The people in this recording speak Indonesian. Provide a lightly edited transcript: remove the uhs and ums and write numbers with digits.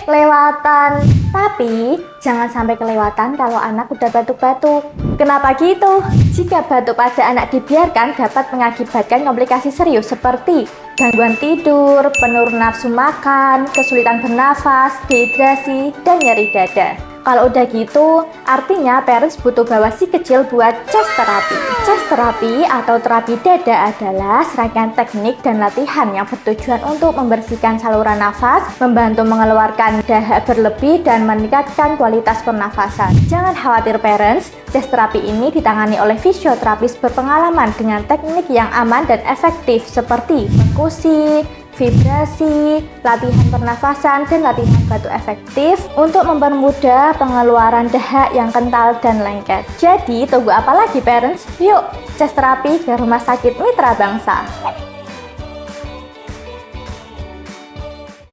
kelewatan. Tapi jangan sampai kelewatan kalau anak udah batuk-batuk. Kenapa gitu? Jika batuk pada anak dibiarkan dapat mengakibatkan komplikasi serius seperti gangguan tidur, penurun nafsu makan, kesulitan bernafas, dehidrasi, dan nyeri dada. Kalau udah gitu, artinya parents butuh bawa si kecil buat chest therapy. Chest therapy atau terapi dada adalah serangkaian teknik dan latihan yang bertujuan untuk membersihkan saluran nafas, membantu mengeluarkan dahak berlebih, dan meningkatkan kualitas pernafasan. Jangan khawatir parents, chest therapy ini ditangani oleh fisioterapis berpengalaman dengan teknik yang aman dan efektif seperti perkusi, vibrasi, latihan pernafasan, dan latihan batuk efektif untuk mempermudah pengeluaran dahak yang kental dan lengket. Jadi, tunggu apa lagi parents? Yuk, chest therapy ke Rumah Sakit Mitra Bangsa.